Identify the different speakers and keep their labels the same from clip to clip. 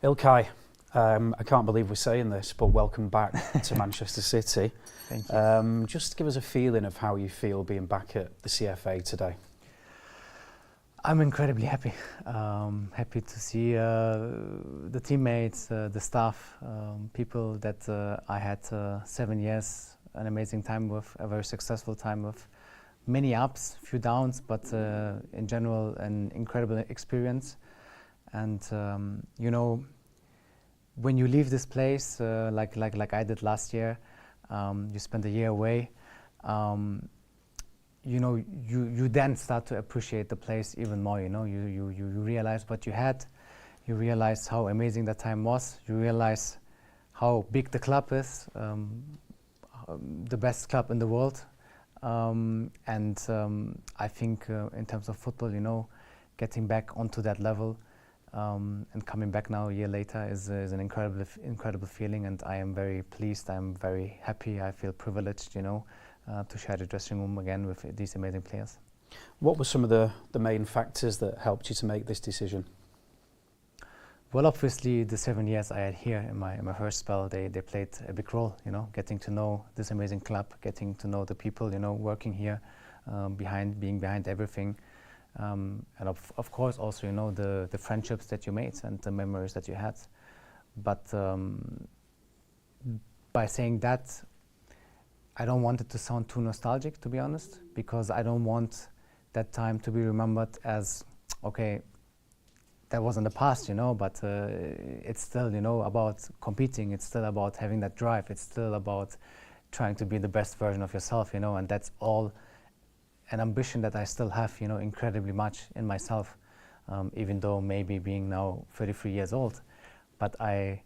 Speaker 1: Ilkay, I can't believe we're saying this, but welcome back to Manchester City.
Speaker 2: Thank you.
Speaker 1: Just give us a feeling of how you feel being back at the CFA today.
Speaker 2: I'm incredibly happy. Happy to see the teammates, the staff, people that I had 7 years, an amazing time with, a very successful time with, many ups, few downs, but in general an incredible experience. And you know, when you leave this place, like I did last year, you spend a year away. You know, you then start to appreciate the place even more. You know, you realize what you had, you realize how amazing that time was, you realize how big the club is, the best club in the world. I think in terms of football, you know, getting back onto that level and coming back now a year later is an incredible feeling, and I am very pleased. I'm very happy. I feel privileged, you know, to share the dressing room again with these amazing players.
Speaker 1: What were some of the main factors that helped you to make this decision?
Speaker 2: Well, obviously the 7 years I had here in my first spell, they played a big role, you know, getting to know this amazing club, getting to know the people, you know, working here, being behind everything. And of course also, you know, the friendships that you made and the memories that you had. But by saying that, I don't want it to sound too nostalgic, to be honest, because I don't want that time to be remembered as, okay, that was in the past, you know, but it's still, you know, about competing. It's still about having that drive. It's still about trying to be the best version of yourself, you know, and that's all an ambition that I still have, you know, incredibly much in myself, even though maybe being now 33 years old, but I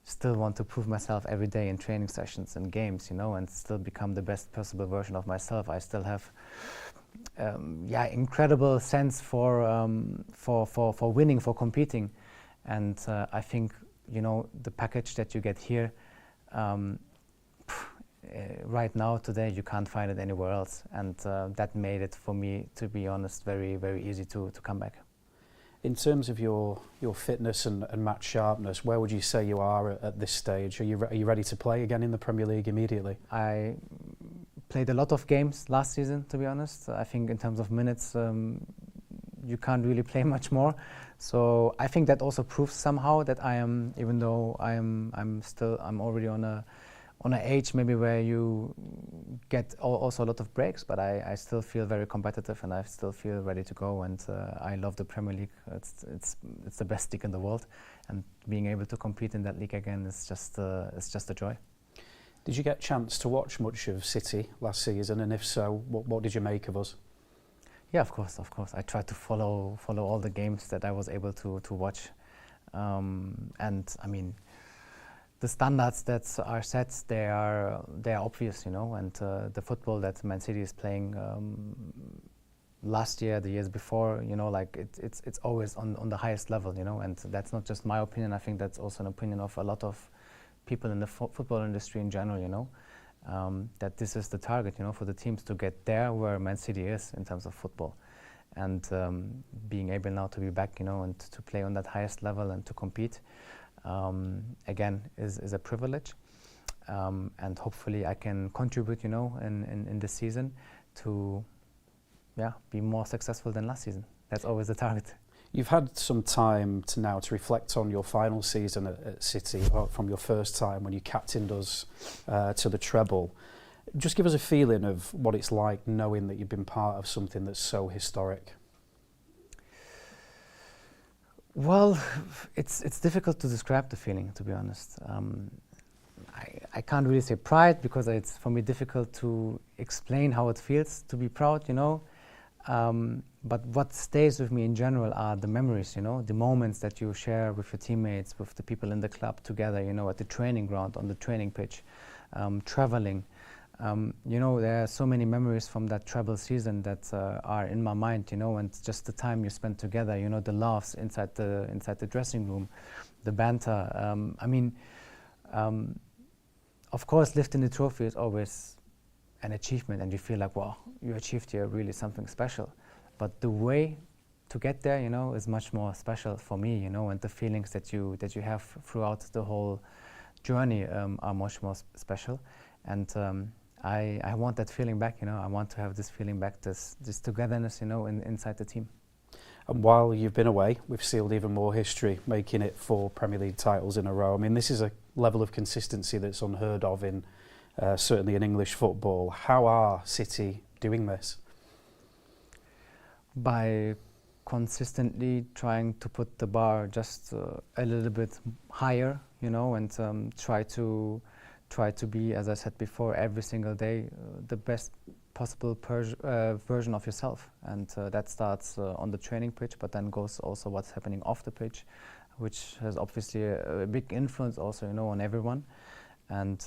Speaker 2: still want to prove myself every day in training sessions and games, you know, and still become the best possible version of myself. I still have, incredible sense for winning, for competing, and I think, you know, the package that you get here. Right now, today, you can't find it anywhere else, and that made it for me, to be honest, very, very easy to come back.
Speaker 1: In terms of your fitness and match sharpness, where would you say you are at this stage? Are you ready to play again in the Premier League immediately?
Speaker 2: I played a lot of games last season, to be honest. I think in terms of minutes, you can't really play much more. So I think that also proves somehow that I am, even though I'm already on an age maybe where you get also a lot of breaks, but I still feel very competitive and I still feel ready to go, and I love the Premier League. It's the best league in the world, and being able to compete in that league again is just a joy.
Speaker 1: Did you get a chance to watch much of City last season, and if so, what did you make of us?
Speaker 2: Yeah, of course. I tried to follow all the games that I was able to watch, and I mean, the standards that are set, they are obvious, you know, and the football that Man City is playing last year, the years before, you know, like it's always on the highest level, you know, and that's not just my opinion. I think that's also an opinion of a lot of people in the football industry in general, you know, that this is the target, you know, for the teams to get there where Man City is in terms of football, and being able now to be back, you know, and to play on that highest level and to compete. Again, is a privilege, and hopefully I can contribute, you know, in this season to, be more successful than last season. That's always the target.
Speaker 1: You've had some time to reflect on your final season at City, from your first time when you captained us to the treble. Just give us a feeling of what it's like knowing that you've been part of something that's so historic.
Speaker 2: Well, it's difficult to describe the feeling, to be honest. I can't really say pride, because it's for me difficult to explain how it feels to be proud, you know. But what stays with me in general are the memories, you know, the moments that you share with your teammates, with the people in the club together, you know, at the training ground, on the training pitch, traveling. You know, there are so many memories from that treble season that are in my mind, you know, and just the time you spent together, you know, the laughs inside the dressing room, the banter. I mean, of course, lifting the trophy is always an achievement, and you feel like, wow, you achieved here really something special. But the way to get there, you know, is much more special for me, you know, and the feelings that you have throughout the whole journey are much more special. And I want that feeling back, you know. I want to have this feeling back, this togetherness, you know, inside the team.
Speaker 1: And while you've been away, we've sealed even more history, making it 4 Premier League titles in a row. I mean, this is a level of consistency that's unheard of in certainly in English football. How are City doing this?
Speaker 2: By consistently trying to put the bar just a little bit higher, you know, and try to be, as I said before, every single day the best possible version of yourself, and that starts on the training pitch, but then goes also what's happening off the pitch, which has obviously a big influence also, you know, on everyone. And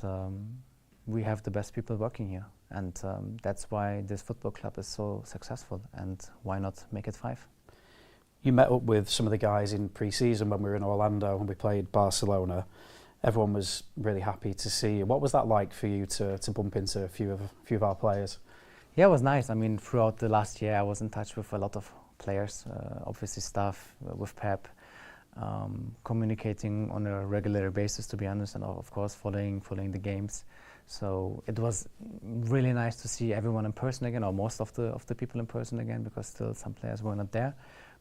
Speaker 2: we have the best people working here, and that's why this football club is so successful, and why not make it 5?
Speaker 1: You met up with some of the guys in pre-season when we were in Orlando and we played Barcelona. Everyone was really happy to see you. What was that like for you to bump into a few of our players?
Speaker 2: Yeah, it was nice. I mean, throughout the last year, I was in touch with a lot of players, obviously staff, with Pep, communicating on a regular basis, to be honest, and of course following the games. So it was really nice to see everyone in person again, or most of the people in person again, because still some players were not there.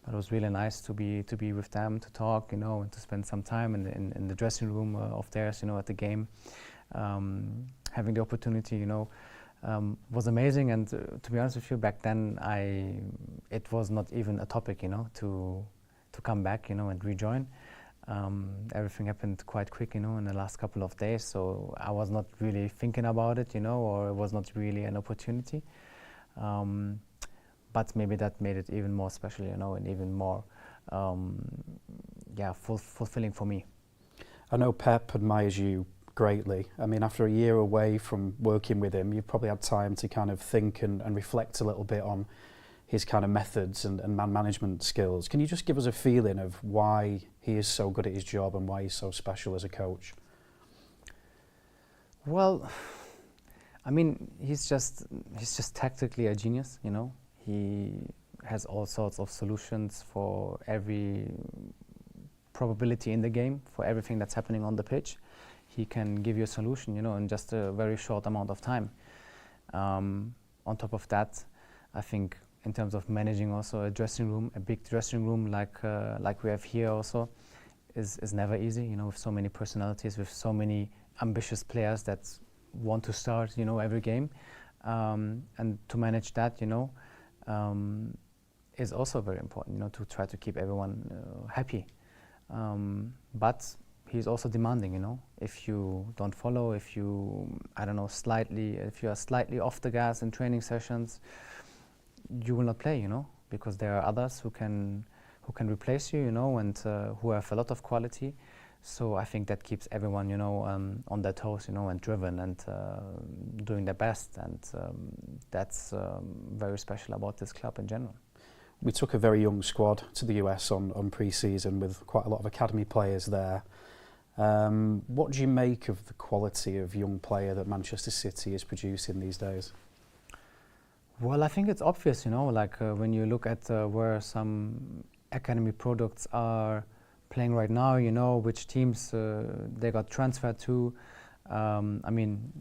Speaker 2: But it was really nice to be with them, to talk, you know, and to spend some time in the dressing room of theirs, you know, at the game. Having the opportunity, you know, was amazing. And to be honest with you, back then it was not even a topic, you know, to come back, you know, and rejoin. Everything happened quite quick, you know, in the last couple of days. So I was not really thinking about it, you know, or it was not really an opportunity. But maybe that made it even more special, you know, and even more, fulfilling for me.
Speaker 1: I know Pep admires you greatly. I mean, after a year away from working with him, you've probably had time to kind of think and reflect a little bit on his kind of methods and man management skills. Can you just give us a feeling of why he is so good at his job and why he's so special as a coach?
Speaker 2: Well, I mean, he's just tactically a genius, you know. He has all sorts of solutions for every probability in the game, for everything that's happening on the pitch. He can give you a solution, you know, in just a very short amount of time. On top of that, I think in terms of managing also a dressing room, a big dressing room like we have here also, is never easy, you know, with so many personalities, with so many ambitious players that want to start, you know, every game. And to manage that, you know, is also very important, you know, to try to keep everyone happy. But he's also demanding, you know. If you don't follow, if you, I don't know, if you are slightly off the gas in training sessions, you will not play, you know, because there are others who can replace you, you know, and who have a lot of quality. So I think that keeps everyone, you know, on their toes, you know, and driven and doing their best, and that's very special about this club in general.
Speaker 1: We took a very young squad to the US on pre-season with quite a lot of academy players there. What do you make of the quality of young player that Manchester City is producing these days?
Speaker 2: Well, I think it's obvious, you know, like when you look at where some academy products are playing right now, you know, which teams they got transferred to. I mean,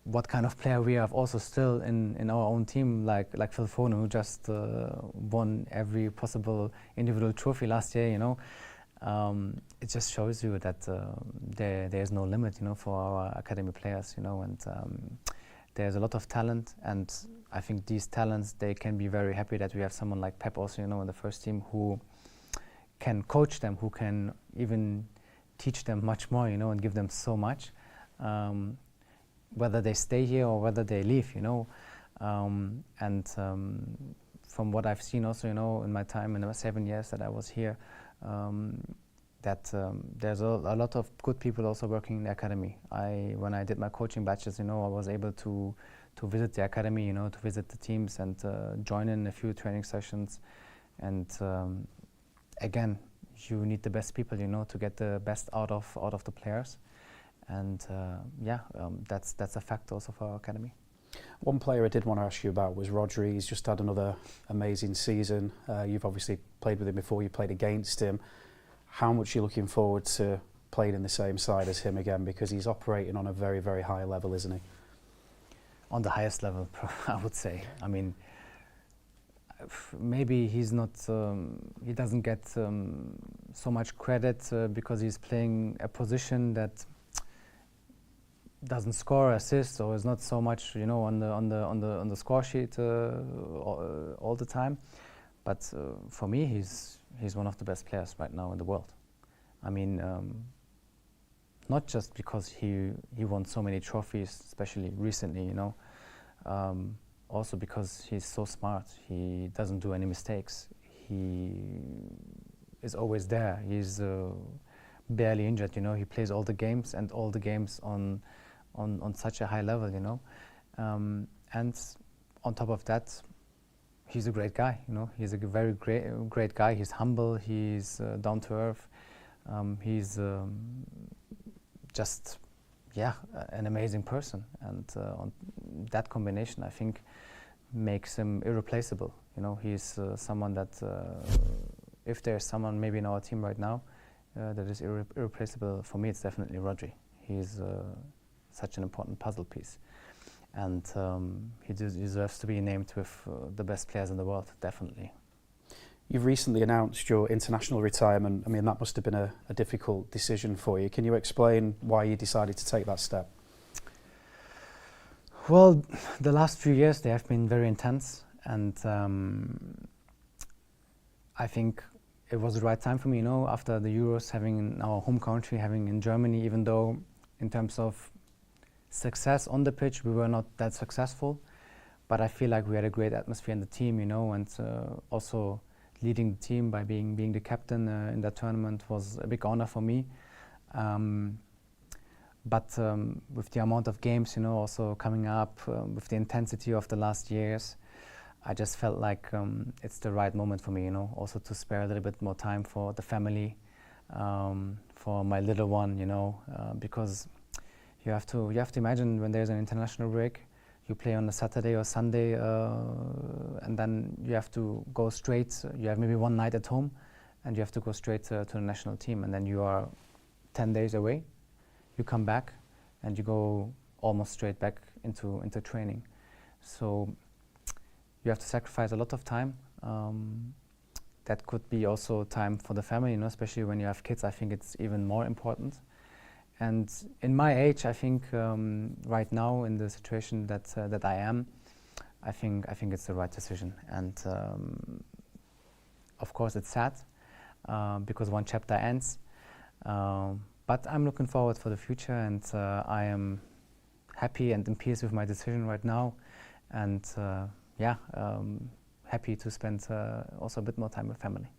Speaker 2: what kind of player we have also still in our own team, like Phil Foden, who just won every possible individual trophy last year, you know. It just shows you that there is no limit, you know, for our academy players, you know, and there's a lot of talent, and I think these talents, they can be very happy that we have someone like Pep also, you know, in the first team, who can coach them, who can even teach them much more, you know, and give them so much, whether they stay here or whether they leave, you know. From what I've seen also, you know, in my time in the 7 years that I was here, that there's a lot of good people also working in the academy. When I did my coaching batches, you know, I was able to visit the academy, you know, to visit the teams and join in a few training sessions. And again, you need the best people, you know, to get the best out of the players. And that's a fact also for our academy.
Speaker 1: One player I did want to ask you about was Rodri. He's just had another amazing season. You've obviously played with him before, you played against him. How much are you looking forward to playing in the same side as him again? Because he's operating on a very, very high level, isn't he?
Speaker 2: On the highest level, I would say. I mean, maybe he's not, he doesn't get so much credit because he's playing a position that doesn't score, assist, or is not so much, you know, on the score sheet all the time. But for me, he's one of the best players right now in the world. I mean, not just because he won so many trophies, especially recently, you know. Also because he's so smart. He doesn't do any mistakes. He is always there. He's barely injured, you know. He plays all the games, and all the games on such a high level, you know. And on top of that, he's a great guy, you know. He's a very great guy. He's humble. He's down to earth. He's just, yeah, an amazing person. And on that combination, I think, makes him irreplaceable. You know, he's someone that, if there's someone maybe in our team right now that is irreplaceable, for me, it's definitely Rodri. He's such an important puzzle piece. And he deserves to be named with the best players in the world, definitely.
Speaker 1: You've recently announced your international retirement. I mean, that must have been a difficult decision for you. Can you explain why you decided to take that step?
Speaker 2: Well, the last few years, they have been very intense. And I think it was the right time for me, you know, after the Euros, having in our home country, having in Germany, even though in terms of success on the pitch, we were not that successful. But I feel like we had a great atmosphere in the team, you know, and also leading the team by being the captain in that tournament was a big honor for me. But with the amount of games, you know, also coming up, with the intensity of the last years, I just felt like it's the right moment for me, you know, also to spare a little bit more time for the family, for my little one, you know, because you have to imagine when there's an international break, you play on a Saturday or Sunday, and then you have to go straight. You have maybe one night at home, and you have to go straight to the national team, and then you are 10 days away. You come back, and you go almost straight back into training. So you have to sacrifice a lot of time. That could be also time for the family, you know, especially when you have kids. I think it's even more important. And in my age, I think right now in the situation that I am, I think it's the right decision. And of course, it's sad because one chapter ends. But I'm looking forward for the future, and I am happy and in peace with my decision right now. And happy to spend also a bit more time with family.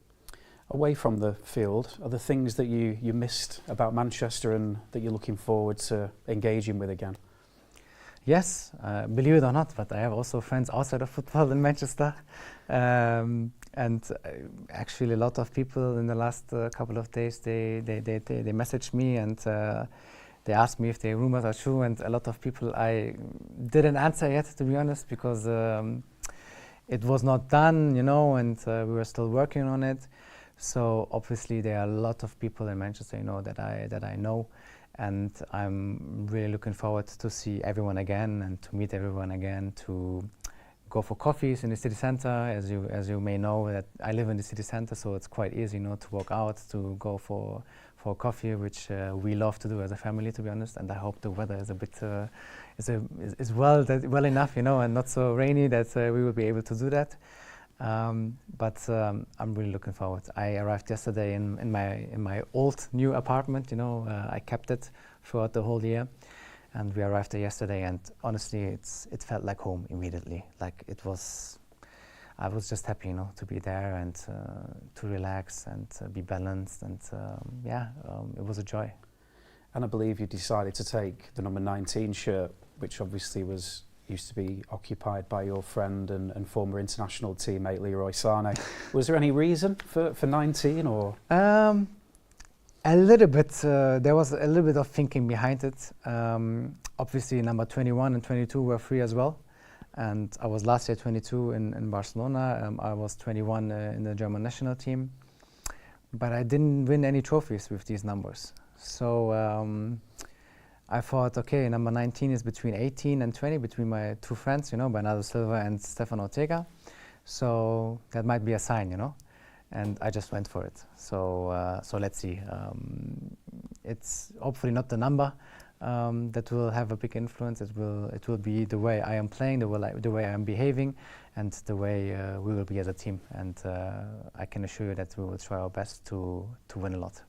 Speaker 1: Away from the field, are there things that you missed about Manchester and that you're looking forward to engaging with again?
Speaker 2: Yes, believe it or not, but I have also friends outside of football in Manchester. And actually a lot of people in the last couple of days, they messaged me and they asked me if the rumors are true, and a lot of people I didn't answer yet, to be honest, because it was not done, you know, and we were still working on it. So obviously there are a lot of people in Manchester, you know, that I know, and I'm really looking forward to see everyone again and to meet everyone again, to go for coffees in the city center. As you may know, that I live in the city center, so it's quite easy, you know, to walk out, to go for coffee, which we love to do as a family, to be honest. And I hope the weather is a bit is well enough, you know, and not so rainy that we will be able to do that. But I'm really looking forward. I arrived yesterday in my old new apartment. You know, I kept it throughout the whole year, and we arrived there yesterday. And honestly, it felt like home immediately. Like it was. I was just happy, you know, to be there and to relax and be balanced. And it was a joy.
Speaker 1: And I believe you decided to take the number 19 shirt, which obviously used to be occupied by your friend and former international teammate Leroy Sané. Was there any reason for 19 or?
Speaker 2: A little bit. There was a little bit of thinking behind it. Obviously, number 21 and 22 were free as well. And I was last year 22 in Barcelona. I was 21 in the German national team. But I didn't win any trophies with these numbers. So I thought, okay, number 19 is between 18 and 20, between my two friends, you know, Bernardo Silva and Stefan Ortega. So that might be a sign, you know. And I just went for it. So so let's see. It's hopefully not the number that will have a big influence. It will be the way I am playing, the way I am behaving, and the way we will be as a team. And I can assure you that we will try our best to win a lot.